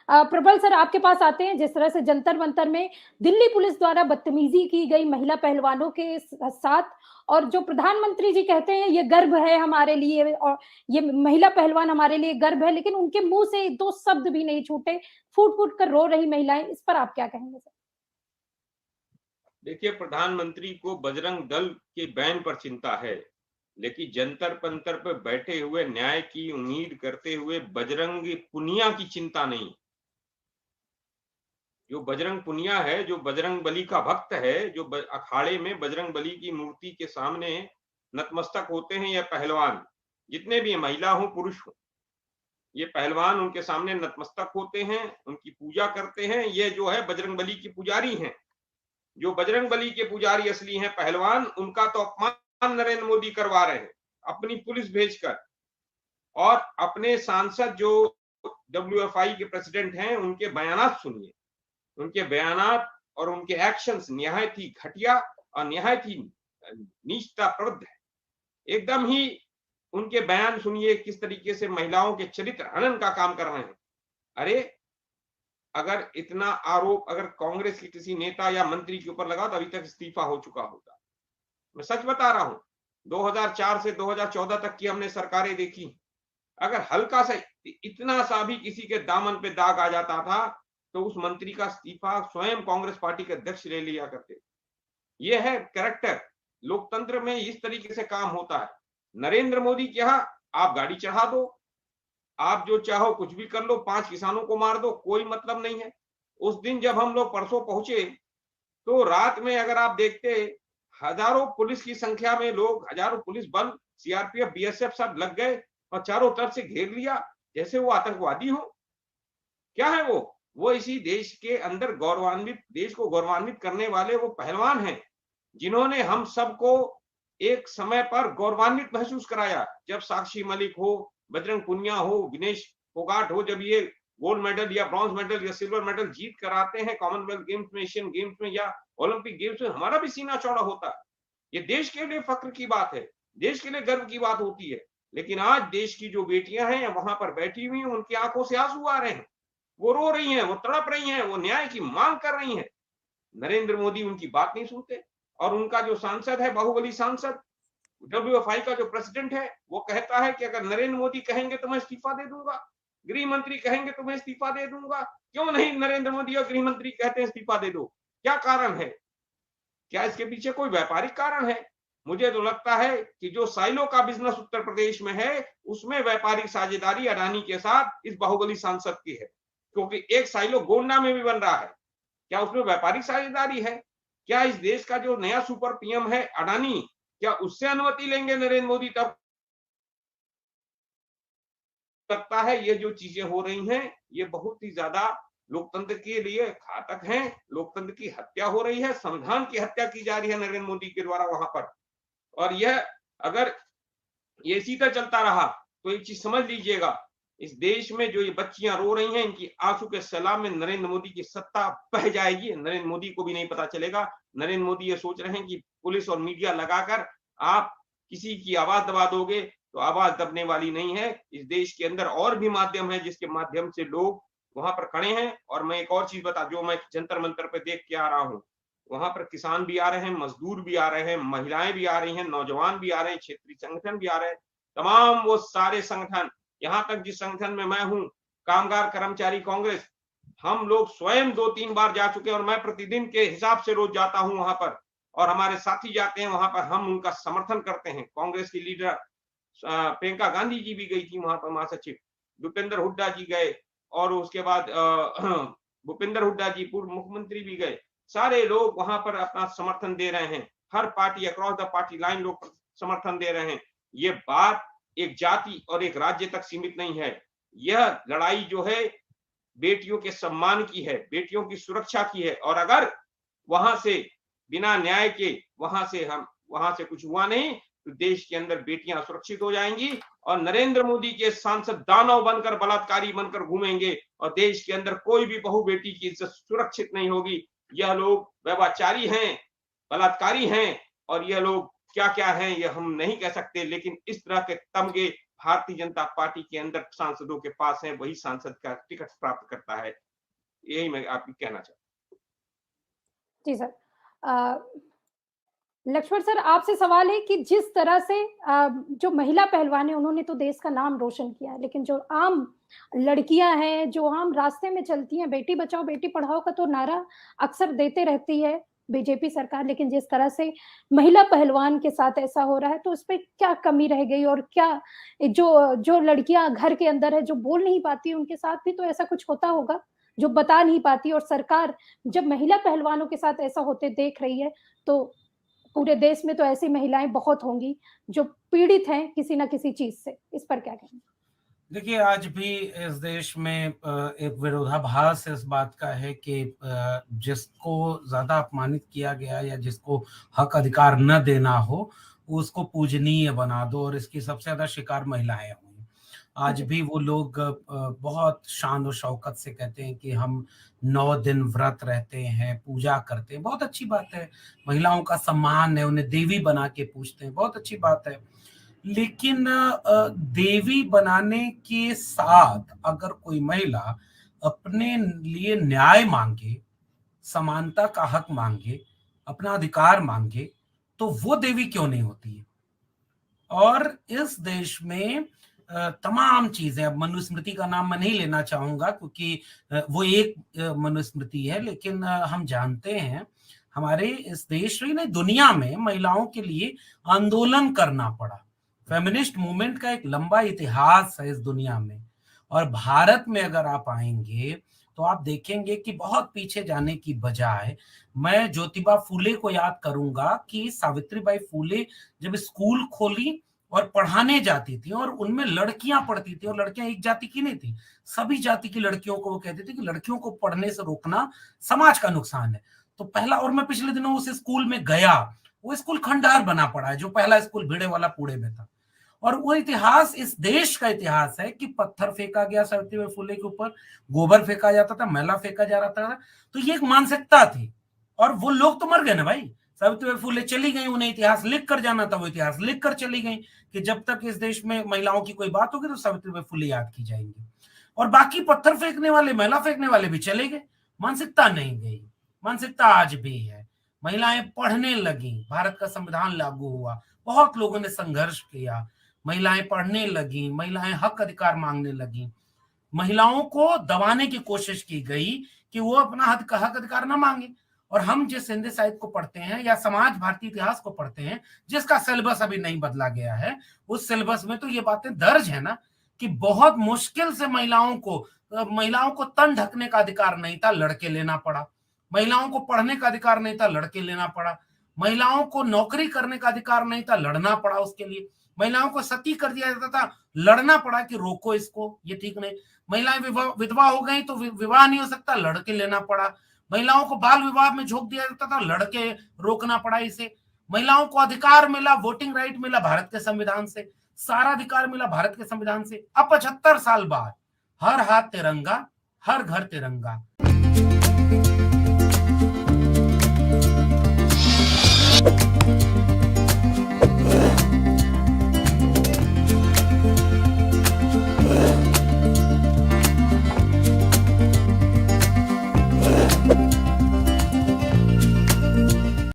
प्रबल सर, आपके पास आते हैं। जिस तरह से जंतर मंतर में दिल्ली पुलिस द्वारा बदतमीजी की गई महिला पहलवानों के साथ, और जो प्रधानमंत्री जी कहते हैं ये गर्व है हमारे लिए और ये महिला पहलवान हमारे लिए गर्व है, लेकिन उनके मुंह से दो शब्द भी नहीं छूटे, फूट फूट कर रो रही महिलाएं, इस पर आप क्या कहेंगे सर? देखिए, प्रधानमंत्री को बजरंग दल के बैन पर चिंता है, लेकिन जंतर पंतर पर बैठे हुए न्याय की उम्मीद करते हुए बजरंग पुनिया की चिंता नहीं। जो बजरंग पुनिया है, जो बजरंग बली का भक्त है, जो अखाड़े में बजरंग बली की मूर्ति के सामने नतमस्तक होते हैं, यह पहलवान जितने भी महिला हो पुरुष हो, ये पहलवान उनके सामने नतमस्तक होते हैं, उनकी पूजा करते हैं। ये जो है बजरंग बली की पुजारी हैं। जो बजरंग बली के पुजारी असली हैं पहलवान, उनका तो अपमान नरेंद्र मोदी करवा रहे हैं अपनी पुलिस भेजकर। और अपने सांसद जो WFI के प्रेसिडेंट हैं, उनके बयानात सुनिए। उनके बयानात और उनके एक्शंस निहायत ही घटिया और निहायत ही नीचताप्रवृत्त है। एकदम ही उनके बयान सुनिए, किस तरीके से महिलाओं के चरित्र हनन का काम कर रहे हैं। अरे, अगर इतना आरोप अगर कांग्रेस के किसी नेता या मंत्री के ऊपर लगा तो अभी तक इस्तीफा हो चुका होता। मैं सच बता रहा हूं, 2004 से 2014 तक की हमने सरकारें देखी। अगर हल्का सा इतना सा भी किसी के दामन पे दाग आ जाता था तो उस मंत्री का इस्तीफा स्वयं कांग्रेस पार्टी के अध्यक्ष ले लिया करते। ये है कैरेक्टर। लोकतंत्र में इस तरीके से काम होता है। नरेंद्र मोदी के यहाँ आप गाड़ी चढ़ा दो, आप जो चाहो कुछ भी कर लो, 5 किसानों को मार दो, कोई मतलब नहीं है। उस दिन जब हम लोग परसों पहुंचे तो रात में अगर आप देखते, हजारों पुलिस की संख्या में लोग, हजारों पुलिस बल, CRPF, BSF सब लग गए और चारों तरफ से घेर लिया जैसे वो आतंकवादी हो। क्या है वो इसी देश के अंदर गौरवान्वित, देश को गौरवान्वित करने वाले वो पहलवान हैं, जिन्होंने हम सबको एक समय पर गौरवान्वित महसूस कराया। जब साक्षी मलिक हो, बजरंग पुनिया हो, विनेश फोगाट हो, जब ये गोल्ड मेडल या ब्रॉन्ज मेडल या सिल्वर मेडल जीत कर आते हैं कॉमनवेल्थ गेम्स में, एशियन गेम्स में या ओलंपिक गेम्स में, हमारा भी सीना चौड़ा होता है। ये देश के लिए फक्र की बात है, देश के लिए गर्व की बात होती है। लेकिन आज देश की जो बेटियां हैं वहां पर बैठी हुई, उनकी आंखों से आंसू आ रहे हैं, वो रो रही हैं, वो तड़प रही हैं, वो न्याय की मांग कर रही हैं। नरेंद्र मोदी उनकी बात नहीं सुनते। और उनका जो सांसद है, बाहुबली सांसद, WFI का जो प्रेसिडेंट है, वो कहता है कि अगर नरेंद्र मोदी कहेंगे तो मैं इस्तीफा दे दूंगा, गृह मंत्री कहेंगे तो मैं इस्तीफा दे दूंगा। क्यों नहीं नरेंद्र मोदी और गृह मंत्री कहते हैं इस्तीफा दे दो? क्या कारण है? क्या इसके पीछे कोई व्यापारिक कारण है? मुझे तो लगता है कि जो साइलो का बिजनेस उत्तर प्रदेश में है, उसमें व्यापारिक साझेदारी अडानी के साथ इस बाहुबली सांसद की है, क्योंकि एक साइलो गोंडा में भी बन रहा है। क्या उसमें व्यापारिक साझेदारी है? क्या इस देश का जो नया सुपर PM है अडानी, क्या उससे अनुमति लेंगे नरेंद्र मोदी? तब लगता है ये जो चीजें हो रही हैं, ये बहुत ही ज्यादा लोकतंत्र के लिए घातक हैं। लोकतंत्र की हत्या हो रही है, संविधान की हत्या की जा रही है नरेंद्र मोदी के द्वारा वहां पर। और यह अगर ये इसी तरह चलता रहा तो एक चीज समझ लीजिएगा, इस देश में जो ये बच्चियां रो रही हैं, इनकी आंसू के सैलाब में नरेंद्र मोदी की सत्ता बह जाएगी। नरेंद्र मोदी को भी नहीं पता चलेगा। नरेंद्र मोदी ये सोच रहे हैं कि पुलिस और मीडिया लगाकर आप किसी की आवाज दबा दोगे, तो आवाज दबने वाली नहीं है। इस देश के अंदर और भी माध्यम है जिसके माध्यम से लोग वहां पर खड़े हैं। और मैं एक और चीज बता, जो मैं जंतर मंतर पे देख के आ रहा हूँ, वहां पर किसान भी आ रहे हैं, मजदूर भी आ रहे हैं, महिलाएं भी आ रही हैं, नौजवान भी आ रहे हैं, क्षेत्रीय संगठन भी आ रहे हैं। तमाम वो सारे संगठन, यहां तक जिस संगठन में मैं हूं, कामगार कर्मचारी कांग्रेस, हम लोग स्वयं 2-3 बार जा चुके हैं और मैं प्रतिदिन के हिसाब से रोज जाता हूं वहां पर। और हमारे साथी जाते हैं वहां पर, हम उनका समर्थन करते हैं। कांग्रेस की लीडर प्रियंका गांधी जी भी गई थी वहां पर, महासचिव भूपेंद्र हुड्डा जी गए, और उसके बाद भूपेंद्र हुड्डा जी पूर्व मुख्यमंत्री भी गए। सारे लोग वहां पर अपना समर्थन दे रहे हैं। हर party, across the party line लोग समर्थन दे रहे हैं। ये बात एक जाति और एक राज्य तक सीमित नहीं है। यह लड़ाई जो है बेटियों के सम्मान की है, बेटियों की सुरक्षा की है। और अगर वहां से बिना न्याय के वहां से कुछ हुआ नहीं तो देश के अंदर बेटियां सुरक्षित हो जाएंगी और नरेंद्र मोदी के सांसद दानव बनकर, बलात्कारी बनकर घूमेंगे और देश के अंदर कोई भी बहू बेटी की इज्जत सुरक्षित नहीं होगी। यह लोग व्यभिचारी हैं, बलात्कारी हैं, और यह लोग क्या क्या हैं ये हम नहीं कह सकते, लेकिन इस तरह के तमगे भारतीय जनता पार्टी के अंदर सांसदों के पास है, वही सांसद का टिकट प्राप्त करता है। यही मैं आपको कहना चाहता हूँ। जी सर। लक्ष्मण सर, आपसे सवाल है कि जिस तरह से जो महिला पहलवान है उन्होंने तो देश का नाम रोशन किया है, लेकिन जो आम लड़कियां हैं, जो आम रास्ते में चलती हैं, बेटी बचाओ बेटी पढ़ाओ का तो नारा अक्सर देते रहती है बीजेपी सरकार, लेकिन जिस तरह से महिला पहलवान के साथ ऐसा हो रहा है तो उसपे क्या कमी रह गई? और क्या जो जो लड़कियां घर के अंदर है, जो बोल नहीं पाती, उनके साथ भी तो ऐसा कुछ होता होगा जो बता नहीं पाती, और सरकार जब महिला पहलवानों के साथ ऐसा होते देख रही है तो पूरे देश में तो ऐसी महिलाएं बहुत होंगी जो पीड़ित हैं किसी ना किसी चीज से। इस पर क्या कहेंगे? देखिए, आज भी इस देश में एक विरोधाभास इस बात का है कि जिसको ज्यादा अपमानित किया गया या जिसको हक अधिकार न देना हो उसको पूजनीय बना दो, और इसकी सबसे ज्यादा शिकार महिलाएं हुई। आज भी वो लोग बहुत शान और शौकत से कहते हैं कि हम 9 दिन व्रत रहते हैं, पूजा करते हैं। बहुत अच्छी बात है, महिलाओं का सम्मान है, उन्हें देवी बना के पूजते हैं, बहुत अच्छी बात है। लेकिन देवी बनाने के साथ अगर कोई महिला अपने लिए न्याय मांगे, समानता का हक मांगे, अपना अधिकार मांगे, तो वो देवी क्यों नहीं होती है? और इस देश में तमाम चीजें, अब मनुस्मृति का नाम मैं नहीं लेना चाहूंगा क्योंकि वो एक मनुस्मृति है, लेकिन हम जानते हैं हमारे इस देश में नहीं दुनिया में महिलाओं के लिए आंदोलन करना पड़ा। फेमिनिस्ट मूवमेंट का एक लंबा इतिहास है इस दुनिया में, और भारत में अगर आप आएंगे तो आप देखेंगे कि बहुत पीछे जाने की बजाय मैं ज्योतिबा फूले को याद करूंगा कि सावित्रीबाई फूले जब स्कूल खोली और पढ़ाने जाती थी और उनमें लड़कियां पढ़ती थी, और लड़कियां एक जाति की नहीं थी, सभी जाति की लड़कियों को वो कहते थे कि लड़कियों को पढ़ने से रोकना समाज का नुकसान है। तो पहला, और मैं पिछले दिनों उस स्कूल में गया, वो स्कूल खंडहर बना पड़ा है, जो पहला स्कूल भिड़े वाला पूड़े में था। और वो इतिहास इस देश का इतिहास है कि पत्थर फेंका गया सावित्रीबाई फुले के ऊपर, गोबर फेंका जाता था, मैला फेंका जा रहा था। तो ये एक मानसिकता थी, और वो लोग तो मर गए ना भाई। सावित्रीबाई फुले चली गई, उन्हें इतिहास लिख कर जाना था, वो इतिहास लिख कर चली गई कि जब तक इस देश में महिलाओं की कोई बात होगी तो सावित्रीबाई फुले याद की जाएंगी। और बाकी पत्थर फेंकने वाले, मैला फेंकने वाले भी चले गए, मानसिकता नहीं गई। मानसिकता आज भी है। महिलाएं पढ़ने लगी, भारत का संविधान लागू हुआ, बहुत लोगों ने संघर्ष किया, महिलाएं पढ़ने लगी, महिलाएं हक अधिकार मांगने लगी। महिलाओं को दबाने की कोशिश की गई कि वो अपना हक अधिकार ना मांगे। और हम जिस हिंदी साहित्य को पढ़ते हैं या समाज भारतीय इतिहास को पढ़ते हैं, जिसका सिलेबस अभी नहीं बदला गया है, उस सिलेबस में तो ये बातें दर्ज है ना कि बहुत मुश्किल से महिलाओं को तन ढकने का अधिकार नहीं था, लड़के लेना पड़ा। महिलाओं को पढ़ने का अधिकार नहीं था, लड़के लेना पड़ा। महिलाओं को नौकरी करने का अधिकार नहीं था, लड़ना पड़ा उसके लिए। महिलाओं को सती कर दिया जाता था, लड़ना पड़ा कि रोको इसको, ये ठीक नहीं। महिलाएं विधवा हो गई तो विवाह नहीं हो सकता, लड़के लेना पड़ा। महिलाओं को बाल विवाह में झोंक दिया जाता था, लड़के रोकना पड़ा इसे। महिलाओं को अधिकार मिला, वोटिंग राइट मिला भारत के संविधान से, सारा अधिकार मिला भारत के संविधान से। अब 75 साल बाद हर हाथ तिरंगा, हर घर तिरंगा।